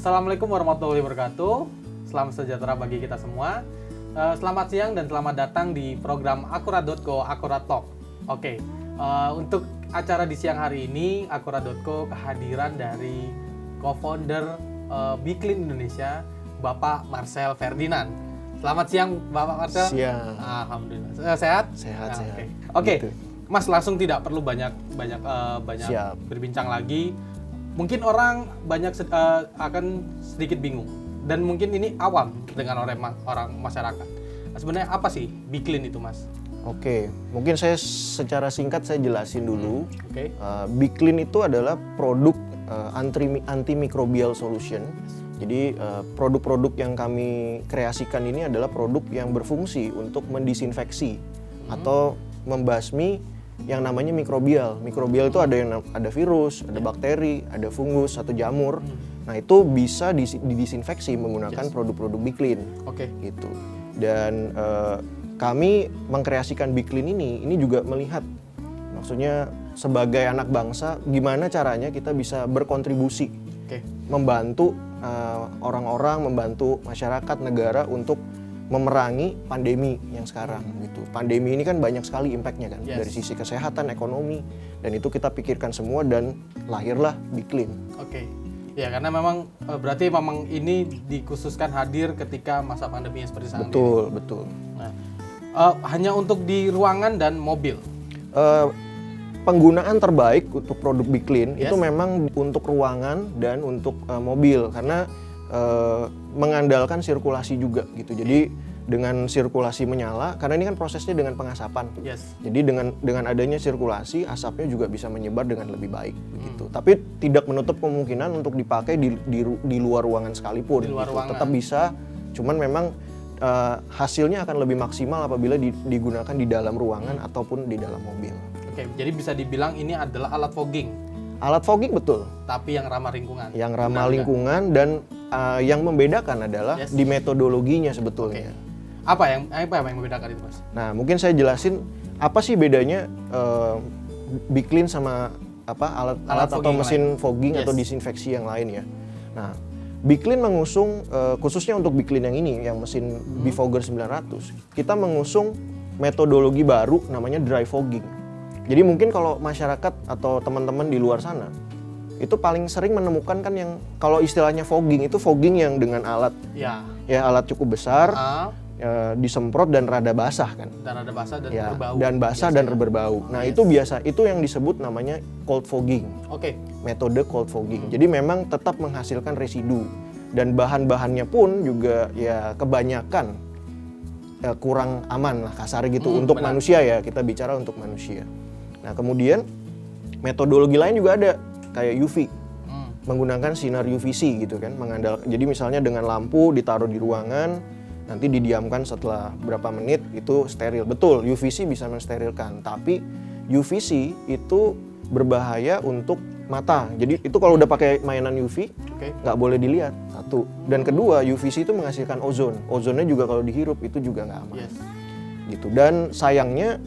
Assalamualaikum warahmatullahi wabarakatuh. Selamat sejahtera bagi kita semua. Selamat siang dan selamat datang di program Akurat.co Akurat Talk. Oke, untuk acara di siang hari ini, Akurat.co kehadiran dari co-founder Biclean Indonesia, Bapak Marcel Ferdinand. Selamat siang, Bapak Marcel. Siang. Alhamdulillah. Sehat? Sehat, sehat. Oke. Gitu. Mas, langsung tidak perlu banyak berbincang lagi. Mungkin orang akan sedikit bingung dan mungkin ini awam dengan orang masyarakat. Sebenarnya apa sih Biclean itu, Mas? Oke, mungkin saya secara singkat saya jelasin dulu. Oke. Biclean itu adalah produk antimicrobial solution. Jadi produk-produk yang kami kreasikan ini adalah produk yang berfungsi untuk mendisinfeksi atau membasmi yang namanya mikrobial. Mikrobial itu ada virus, ada bakteri, ada fungus atau jamur. Nah, itu bisa didisinfeksi menggunakan produk-produk Biclean. Oke. Gitu. Dan kami mengkreasikan Biclean ini juga melihat, maksudnya sebagai anak bangsa, gimana caranya kita bisa berkontribusi, membantu orang-orang, membantu masyarakat, negara untuk memerangi pandemi yang sekarang gitu. Pandemi ini kan banyak sekali impact-nya kan, dari sisi kesehatan, ekonomi, dan itu kita pikirkan semua dan lahirlah Biclean. Oke. Ya, karena memang berarti memang ini dikhususkan hadir ketika masa pandemi yang seperti saat ini. Betul. Nah, hanya untuk di ruangan dan mobil. Penggunaan terbaik untuk produk Biclean itu memang untuk ruangan dan untuk mobil, karena mengandalkan sirkulasi juga gitu. Jadi dengan sirkulasi menyala, karena ini kan prosesnya dengan pengasapan. Jadi dengan adanya sirkulasi, asapnya juga bisa menyebar dengan lebih baik begitu. Tapi tidak menutup kemungkinan untuk dipakai di luar ruangan sekalipun. Tetap bisa, cuman memang hasilnya akan lebih maksimal apabila digunakan di dalam ruangan ataupun di dalam mobil. Oke, jadi bisa dibilang ini adalah alat fogging. Alat fogging, betul. Tapi yang ramah lingkungan. Yang ramah lingkungan dan yang membedakan adalah di metodologinya sebetulnya. Apa yang membedakan itu, Mas? Nah, mungkin saya jelasin apa sih bedanya Biclean sama alat atau mesin fogging atau disinfeksi yang lain ya. Nah, Biclean mengusung khususnya untuk Biclean yang ini, yang mesin Bifogger 900, kita mengusung metodologi baru namanya dry fogging. Jadi mungkin kalau masyarakat atau teman-teman di luar sana itu paling sering menemukan kan yang kalau istilahnya fogging itu fogging yang dengan alat alat cukup besar, disemprot dan rada basah kan. Dan rada basah dan berbau. Dan basah dan berbau. Nah, itu yang disebut namanya cold fogging. Metode cold fogging. Jadi memang tetap menghasilkan residu dan bahan-bahannya pun juga ya kebanyakan kurang aman lah kasar gitu untuk manusia ya, kita bicara untuk manusia. Nah, kemudian metodologi lain juga ada kayak UV, menggunakan sinar UVC gitu kan, jadi misalnya dengan lampu ditaruh di ruangan, nanti didiamkan setelah berapa menit itu steril. Betul, UVC bisa mensterilkan, tapi UVC itu berbahaya untuk mata. Jadi itu kalau udah pakai mainan UV nggak boleh dilihat, satu. Dan kedua, UVC itu menghasilkan ozon. Ozonnya juga kalau dihirup itu juga nggak aman. Gitu. Dan sayangnya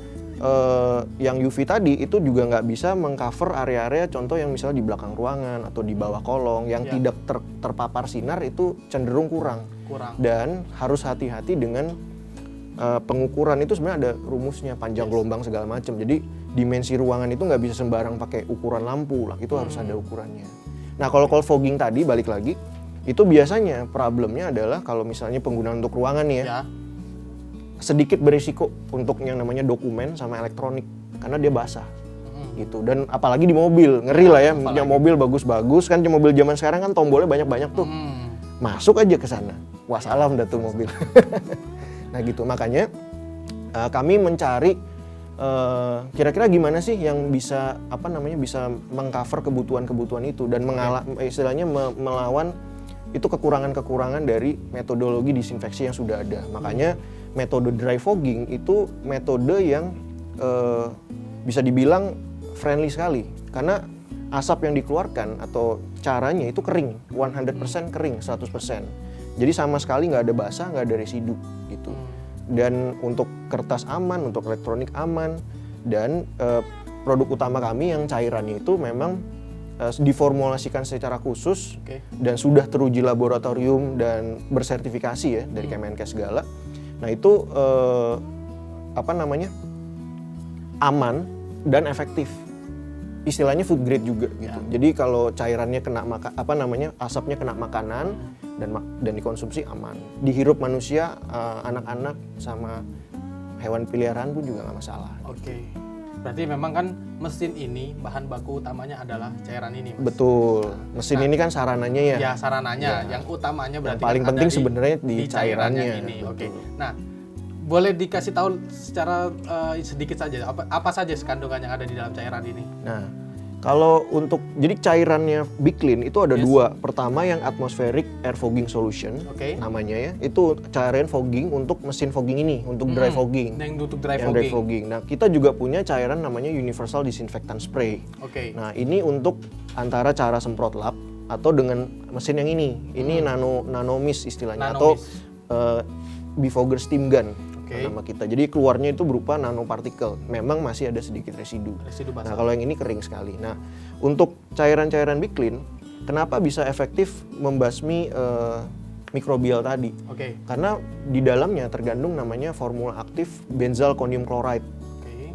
yang UV tadi itu juga nggak bisa mengcover area-area contoh yang misalnya di belakang ruangan atau di bawah kolong yang tidak terpapar sinar, itu cenderung kurang. Dan harus hati-hati dengan pengukuran itu. Sebenarnya ada rumusnya, panjang gelombang segala macam. Jadi dimensi ruangan itu nggak bisa sembarang pakai ukuran lampu lah, itu harus ada ukurannya. Nah, kalau cold fogging tadi balik lagi, itu biasanya problemnya adalah kalau misalnya penggunaan untuk ruangan nih ya. Sedikit berisiko untuk yang namanya dokumen sama elektronik karena dia basah gitu. Dan apalagi di mobil, ngeri lah ya. Punya mobil bagus-bagus kan, mobil zaman sekarang kan tombolnya banyak-banyak tuh. Masuk aja ke sana, wassalam dah tuh mobil. Nah gitu, makanya kami mencari kira-kira gimana sih yang bisa bisa mengcover kebutuhan-kebutuhan itu dan istilahnya melawan itu kekurangan-kekurangan dari metodologi disinfeksi yang sudah ada. Makanya metode dry fogging itu metode yang bisa dibilang friendly sekali, karena asap yang dikeluarkan atau caranya itu kering, 100% kering, 100%. Jadi sama sekali nggak ada basah, nggak ada residu gitu. Dan untuk kertas aman, untuk elektronik aman, dan produk utama kami yang cairannya itu memang diformulasikan secara khusus dan sudah teruji laboratorium dan bersertifikasi ya dari Kemenkes segala. Nah itu aman dan efektif. Istilahnya food grade juga gitu. Jadi kalau cairannya kena asapnya kena makanan dan dikonsumsi aman. Dihirup manusia, anak-anak sama hewan peliharaan pun juga nggak masalah. Oke. Berarti memang kan mesin ini bahan baku utamanya adalah cairan ini, Mas. Betul. Mesin ini kan sarananya ya. Ya, sarananya. Yang utamanya berarti yang paling kan penting ada sebenarnya di cairannya ini. Oke. Nah, boleh dikasih tahu secara sedikit saja apa saja kandungan yang ada di dalam cairan ini? Nah, kalau jadi cairannya Big Clean itu ada dua. Pertama yang atmospheric air fogging solution, namanya ya. Itu cairan fogging untuk mesin fogging ini, untuk dry fogging. Yang untuk dry fogging. Nah, kita juga punya cairan namanya universal disinfectant spray. Nah, ini untuk antara cara semprot lap atau dengan mesin yang ini. Ini nanomist istilahnya atau befogger steam gun. Nama kita. Jadi keluarnya itu berupa nanopartikel. Memang masih ada sedikit residu. Nah, kalau yang ini kering sekali. Nah, untuk cairan-cairan Big Clean, kenapa bisa efektif membasmi mikrobial tadi? Karena di dalamnya tergandung namanya formula aktif benzalkonium chloride.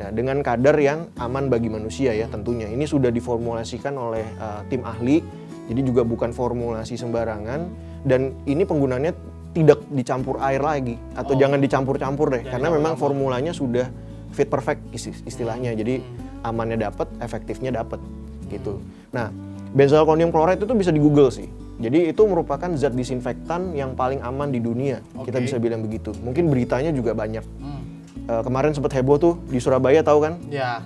Nah, dengan kadar yang aman bagi manusia ya tentunya. Ini sudah diformulasikan oleh tim ahli. Jadi juga bukan formulasi sembarangan dan ini penggunaannya tidak dicampur air lagi atau jangan dicampur-campur deh karena memang formulanya sudah fit perfect istilahnya. Jadi amannya dapat, efektifnya dapat gitu. Nah, benzalkonium chloride itu bisa di Google sih. Jadi itu merupakan zat disinfektan yang paling aman di dunia. Kita bisa bilang begitu. Mungkin beritanya juga banyak. Kemarin sempat heboh tuh di Surabaya tahu kan?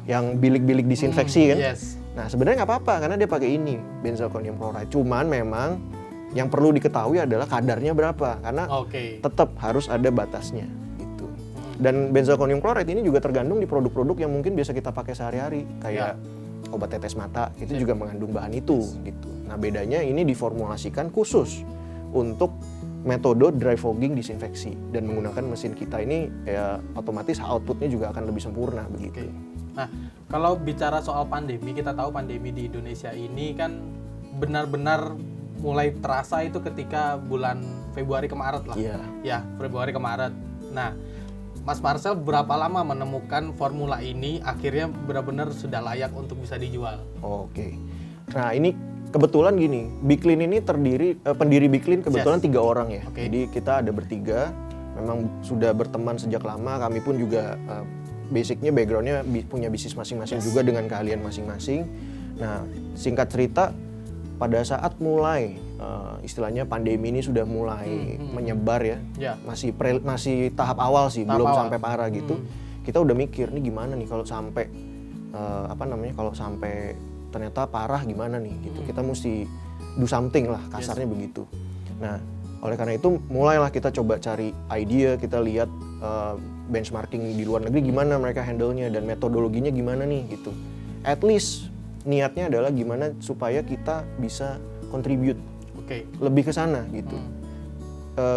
Yang bilik-bilik disinfeksi kan? Nah, sebenarnya nggak apa-apa karena dia pakai ini benzalkonium chloride. Cuman memang yang perlu diketahui adalah kadarnya berapa karena tetap harus ada batasnya gitu. Dan benzalkonium chloride ini juga tergandung di produk-produk yang mungkin biasa kita pakai sehari-hari kayak obat tetes mata itu juga mengandung bahan itu gitu. Nah, bedanya ini diformulasikan khusus untuk metode dry fogging disinfeksi dan menggunakan mesin kita ini ya otomatis outputnya juga akan lebih sempurna begitu. Nah, kalau bicara soal pandemi, kita tahu pandemi di Indonesia ini kan benar-benar mulai terasa itu ketika bulan Februari ke Maret lah. Ya, Februari ke Maret. Nah, Mas Marcel berapa lama menemukan formula ini akhirnya benar-benar sudah layak untuk bisa dijual? Nah, ini kebetulan gini, Big Clean ini pendiri Big Clean kebetulan 3 orang ya. Jadi kita ada bertiga, memang sudah berteman sejak lama. Kami pun juga basicnya backgroundnya punya bisnis masing-masing juga dengan keahlian masing-masing. Nah, singkat cerita, pada saat mulai istilahnya pandemi ini sudah mulai menyebar ya, masih tahap awal sih, belum sampai parah gitu. Kita udah mikir nih gimana nih kalau sampai kalau sampai ternyata parah gimana nih gitu. Kita mesti do something lah kasarnya begitu. Nah, oleh karena itu mulailah kita coba cari ide, kita lihat benchmarking di luar negeri gimana mereka handle-nya dan metodologinya gimana nih gitu. At least niatnya adalah gimana supaya kita bisa contribute lebih ke sana gitu.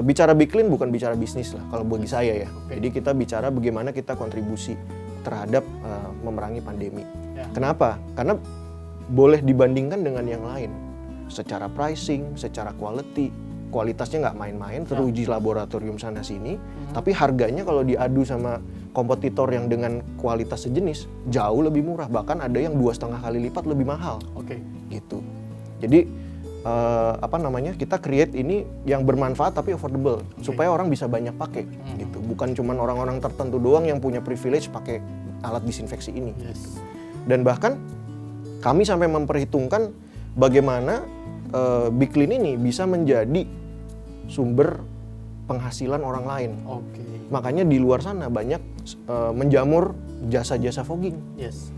Bicara Big Clean bukan bicara bisnis lah kalau bagi saya ya. Jadi kita bicara bagaimana kita kontribusi terhadap memerangi pandemi. Kenapa? Karena boleh dibandingkan dengan yang lain. Secara pricing, secara kualitasnya nggak main-main, teruji laboratorium sana sini. Tapi harganya kalau diadu sama kompetitor yang dengan kualitas sejenis jauh lebih murah, bahkan ada yang 2,5 kali lipat lebih mahal. Gitu. Jadi kita create ini yang bermanfaat tapi affordable supaya orang bisa banyak pakai gitu. Bukan cuma orang-orang tertentu doang yang punya privilege pakai alat disinfeksi ini. Gitu. Dan bahkan kami sampai memperhitungkan bagaimana Big Clean ini bisa menjadi sumber penghasilan orang lain. Makanya di luar sana banyak menjamur jasa-jasa fogging.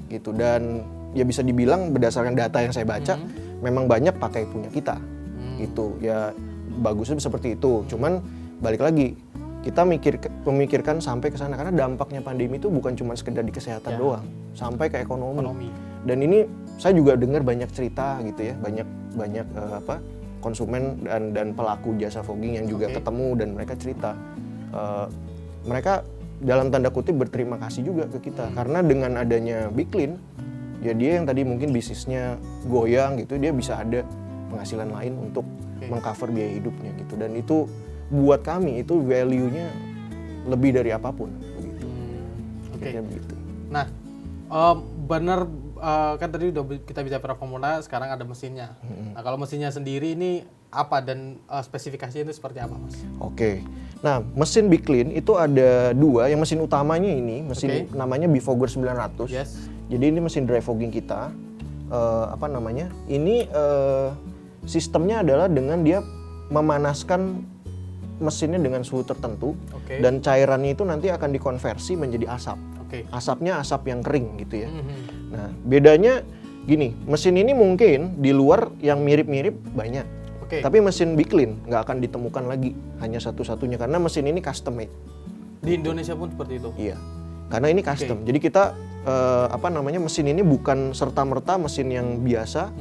Gitu. Dan ya bisa dibilang berdasarkan data yang saya baca memang banyak pakai punya kita. Gitu. Ya bagusnya seperti itu. Cuman balik lagi kita memikirkan sampai ke sana karena dampaknya pandemi itu bukan cuma sekedar di kesehatan doang, sampai ke ekonomi. Dan ini saya juga dengar banyak cerita gitu ya, banyak konsumen dan pelaku jasa fogging yang juga ketemu dan mereka cerita mereka dalam tanda kutip berterima kasih juga ke kita karena dengan adanya Big Clean ya dia yang tadi mungkin bisnisnya goyang gitu, dia bisa ada penghasilan lain untuk mengcover biaya hidupnya gitu. Dan itu buat kami itu value-nya lebih dari apapun begitu. Begitu. Nah, benar kan tadi udah kita bicara formula, sekarang ada mesinnya. Nah, kalau mesinnya sendiri ini apa dan spesifikasinya itu seperti apa, Mas? Oke. Nah, mesin Biclean itu ada dua. Yang mesin utamanya ini, mesin namanya Bifogger 900. Yes. Jadi ini mesin dry fogging kita. Ini sistemnya adalah dengan dia memanaskan mesinnya dengan suhu tertentu, dan cairannya itu nanti akan dikonversi menjadi asap. Asapnya asap yang kering gitu ya. Nah, bedanya gini, mesin ini mungkin di luar yang mirip-mirip banyak, tapi mesin Biclean nggak akan ditemukan lagi, hanya satu-satunya karena mesin ini custom made. Di Indonesia pun seperti itu? Iya, karena ini custom. Jadi kita mesin ini bukan serta-merta mesin yang biasa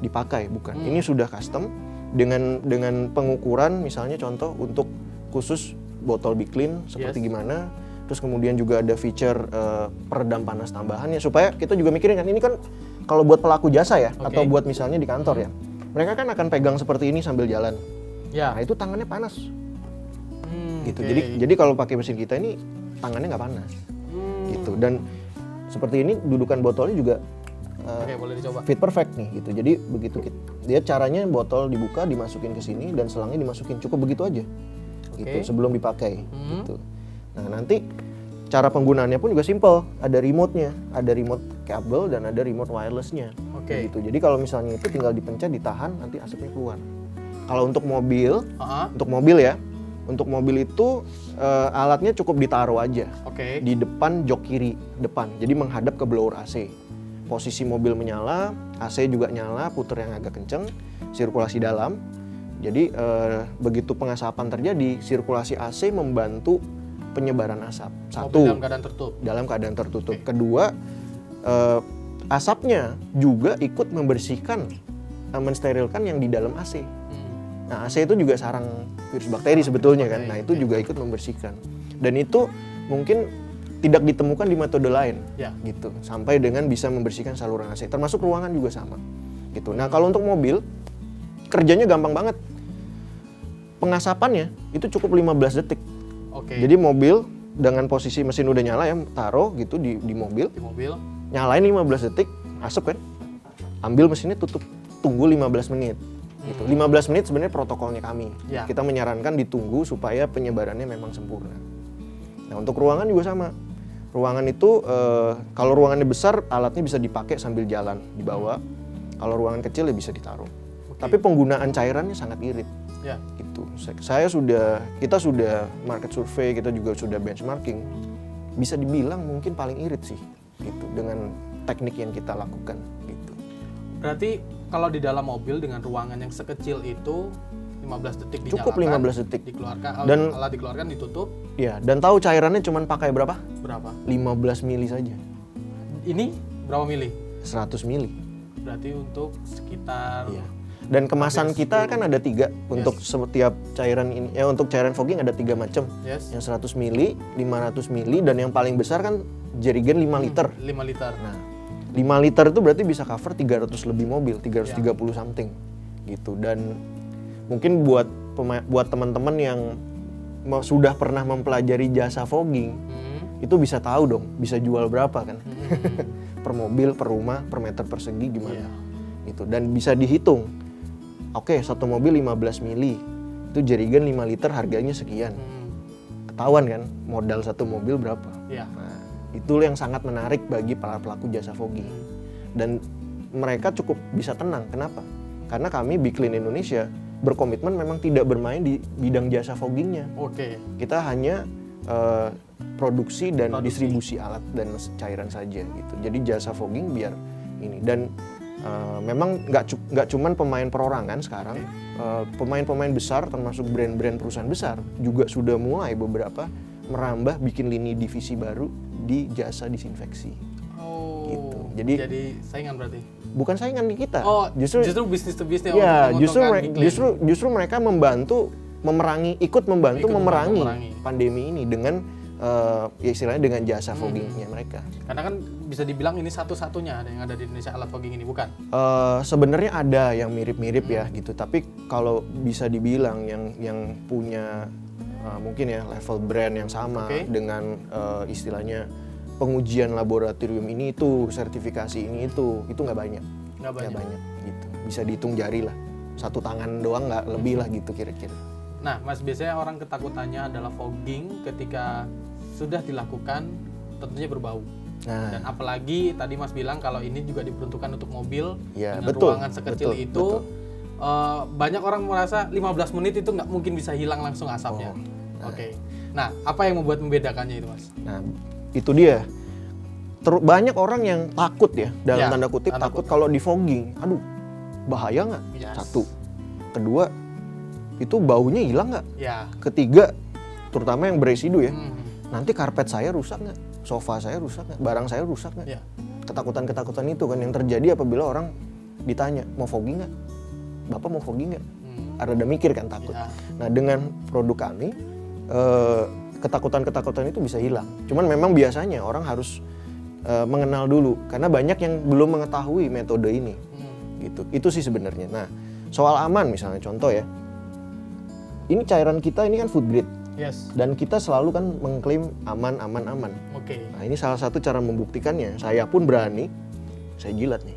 dipakai, bukan. Ini sudah custom dengan pengukuran, misalnya contoh untuk khusus botol Biclean seperti gimana. Terus kemudian juga ada feature peredam panas tambahannya, supaya kita juga mikirin kan, ini kan kalau buat pelaku jasa ya, atau buat misalnya di kantor ya, mereka kan akan pegang seperti ini sambil jalan. Nah itu tangannya panas gitu. Jadi kalau pakai mesin kita ini tangannya nggak panas gitu. Dan seperti ini dudukan botolnya juga boleh dicoba. Fit perfect nih gitu. Jadi begitu dia caranya botol dibuka, dimasukin ke sini, dan selangnya dimasukin, cukup begitu aja gitu sebelum dipakai gitu. Nah nanti cara penggunaannya pun juga simple, ada remote-nya, ada remote kabel dan ada remote wireless-nya gitu. Jadi kalau misalnya itu tinggal dipencet, ditahan, nanti asapnya keluar. Kalau untuk mobil, untuk mobil itu alatnya cukup ditaruh aja di depan jok kiri depan, jadi menghadap ke blower AC. Posisi mobil menyala, AC juga nyala, puter yang agak kenceng, sirkulasi dalam. Jadi begitu pengasapan terjadi, sirkulasi AC membantu penyebaran asap. Satu, dalam keadaan tertutup. Dalam keadaan tertutup. Kedua, asapnya juga ikut membersihkan, mensterilkan yang di dalam AC. Nah, AC itu juga sarang virus bakteri sebetulnya kan. Nah, itu juga ikut membersihkan. Dan itu mungkin tidak ditemukan di metode lain, gitu. Sampai dengan bisa membersihkan saluran AC. Termasuk ruangan juga sama, gitu. Nah, kalau untuk mobil, kerjanya gampang banget. Pengasapannya itu cukup 15 detik. Jadi mobil dengan posisi mesin udah nyala ya, taruh gitu di mobil. Nyalain 15 detik, asap kan. Ambil mesinnya, tutup, tunggu 15 menit. Gitu. 15 menit sebenarnya protokolnya kami. Kita menyarankan ditunggu supaya penyebarannya memang sempurna. Nah, untuk ruangan juga sama. Ruangan itu kalau ruangannya besar, alatnya bisa dipakai sambil jalan, dibawa. Kalau ruangan kecil ya bisa ditaruh. Tapi penggunaan cairannya sangat irit. Gitu. Kita sudah market survey, kita juga sudah benchmarking. Bisa dibilang mungkin paling irit sih, gitu, dengan teknik yang kita lakukan. Gitu. Berarti kalau di dalam mobil dengan ruangan yang sekecil itu 15 detik dinyalakan, cukup 15 detik dikeluarkan, dan alat dikeluarkan, ditutup. Ya, dan tahu cairannya cuma pakai berapa? 15 mili saja. Ini berapa mili? 100 mili. Berarti untuk sekitar. Dan kemasan kita kan ada 3 untuk setiap cairan ini. Ya, untuk cairan fogging ada 3 macam. Yang 100 mili, 500 mili, dan yang paling besar kan jerigen 5 liter. 5 liter. Nah, 5 liter itu berarti bisa cover 300 lebih mobil, 330 something gitu. Dan mungkin buat teman-teman yang sudah pernah mempelajari jasa fogging, itu bisa tahu dong, bisa jual berapa kan. Per mobil, per rumah, per meter persegi gimana. Gitu. Dan bisa dihitung. Satu mobil 15 mili, itu jerigen 5 liter harganya sekian. Ketahuan kan modal satu mobil berapa. Nah, itu yang sangat menarik bagi para pelaku jasa fogging. Dan mereka cukup bisa tenang. Kenapa? Karena kami Biclean Indonesia berkomitmen memang tidak bermain di bidang jasa foggingnya. Kita hanya produksi dan distribusi alat dan cairan saja gitu. Jadi jasa fogging biar ini. Dan memang nggak cuman pemain perorangan sekarang, pemain-pemain besar termasuk brand-brand perusahaan besar juga sudah mulai beberapa merambah bikin lini divisi baru di jasa disinfeksi. Gitu. Jadi saingan berarti? Bukan saingan di kita. Justru bisnis to bisnis. Ya, justru mereka ikut membantu memerangi pandemi ini dengan ya istilahnya dengan jasa foggingnya mereka. Karena kan bisa dibilang ini satu-satunya yang ada di Indonesia alat fogging ini, bukan? Sebenarnya ada yang mirip-mirip ya gitu, tapi kalau bisa dibilang yang punya mungkin ya level brand yang sama dengan istilahnya pengujian laboratorium ini itu, sertifikasi ini itu nggak banyak. Nggak banyak gitu. Bisa dihitung jari lah. Satu tangan doang nggak lebih lah gitu kira-kira. Nah, Mas, biasanya orang ketakutannya adalah fogging ketika sudah dilakukan tentunya berbau. Nah, dan apalagi tadi Mas bilang kalau ini juga diperuntukkan untuk mobil ya, dengan betul, ruangan sekecil betul, itu. betul. Banyak orang merasa 15 menit itu nggak mungkin bisa hilang langsung asapnya. Oke. Nah, apa yang membedakannya itu, Mas? Nah, itu dia. Banyak orang yang takut ya, dalam tanda kutip takut kalau di fogging. Aduh, bahaya nggak? Yes. Satu. Kedua, itu baunya hilang nggak? Ya. Ketiga, terutama yang beresidu ya, nanti karpet saya rusak nggak? Sofa saya rusak nggak? Barang saya rusak nggak? Ya. Ketakutan-ketakutan itu kan yang terjadi apabila orang ditanya, mau fogging nggak? Bapak mau fogging nggak? Ada mikir kan takut. Ya. Nah, dengan produk kami, ketakutan-ketakutan itu bisa hilang. Cuman memang biasanya orang harus mengenal dulu, karena banyak yang belum mengetahui metode ini. Gitu. Itu sih sebenarnya. Nah, soal aman misalnya contoh ya. Ini cairan kita ini kan food grade. Yes. Dan kita selalu kan mengklaim aman. Oke. Nah, ini salah satu cara membuktikannya. Saya pun berani, saya jilat nih.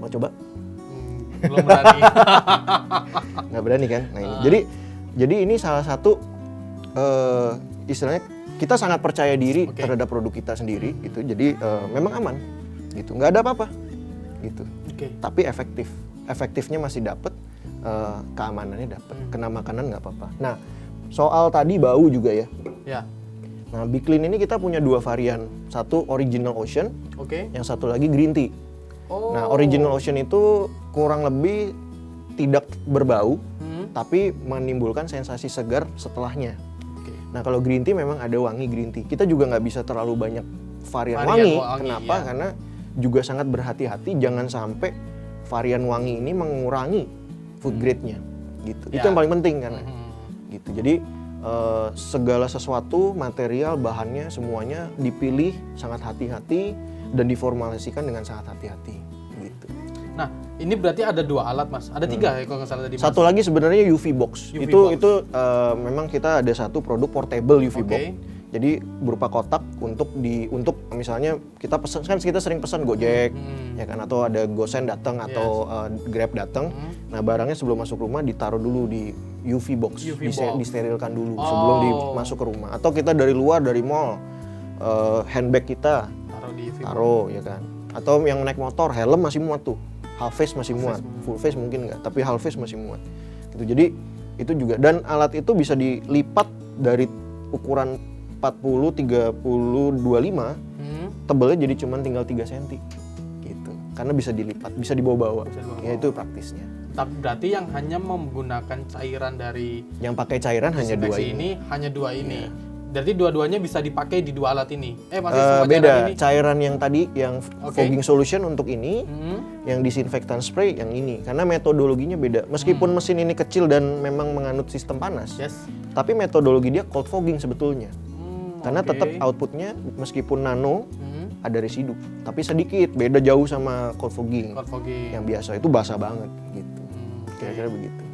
Mau coba? Belum berani. Nggak berani kan? Nah, ini. Jadi ini salah satu istilahnya kita sangat percaya diri terhadap produk kita sendiri gitu. Jadi memang aman gitu. Nggak ada apa-apa gitu. Tapi efektifnya masih dapat, keamanannya dapat. Kena makanan nggak apa-apa. Nah, soal tadi bau juga ya. Ya. Nah, Big Clean ini kita punya dua varian. Satu Original Ocean, yang satu lagi Green Tea. Nah, Original Ocean itu kurang lebih tidak berbau, tapi menimbulkan sensasi segar setelahnya. Nah, kalau Green Tea memang ada wangi Green Tea. Kita juga nggak bisa terlalu banyak varian wangi. Kenapa? Ya. Karena juga sangat berhati-hati jangan sampai varian wangi ini mengurangi food grade-nya. Gitu. Ya. Itu yang paling penting kan. Gitu. Jadi segala sesuatu, material, bahannya semuanya dipilih sangat hati-hati dan diformulasikan dengan sangat hati-hati. Gitu. Nah, ini berarti ada dua alat, Mas. Ada tiga ya kalau nggak salah tadi, Mas. Satu lagi sebenarnya UV box. Itu memang kita ada satu produk portable UV box. Jadi berupa kotak untuk misalnya kita pesan, kan kita sering pesan Gojek ya kan, atau ada Gosen datang atau Grab datang. Nah, barangnya sebelum masuk rumah ditaruh dulu di UV box, disterilkan dulu sebelum masuk ke rumah. Atau kita dari luar dari mall handbag kita taruh ya kan. Atau yang naik motor helm masih muat tuh. Half face masih muat, full face mungkin enggak, tapi half face masih muat. Gitu. Jadi itu juga, dan alat itu bisa dilipat dari ukuran 40, 30, 25, tebalnya jadi cuma tinggal 3 cm gitu. Karena bisa dilipat, bisa dibawa-bawa. Ya itu praktisnya. Tapi berarti yang hanya menggunakan cairan dari yang pakai cairan hanya dua ini. Hanya dua ini. Ya. Berarti dua-duanya bisa dipakai di dua alat ini. Beda. Cairan yang tadi yang fogging solution untuk ini, yang disinfektan spray yang ini. Karena metodologinya beda. Meskipun mesin ini kecil dan memang menganut sistem panas, tapi metodologi dia cold fogging sebetulnya. Karena tetap outputnya meskipun nano ada residu, tapi sedikit. Beda jauh sama cold fogging. Yang biasa itu basah banget gitu. Kira-kira begitu.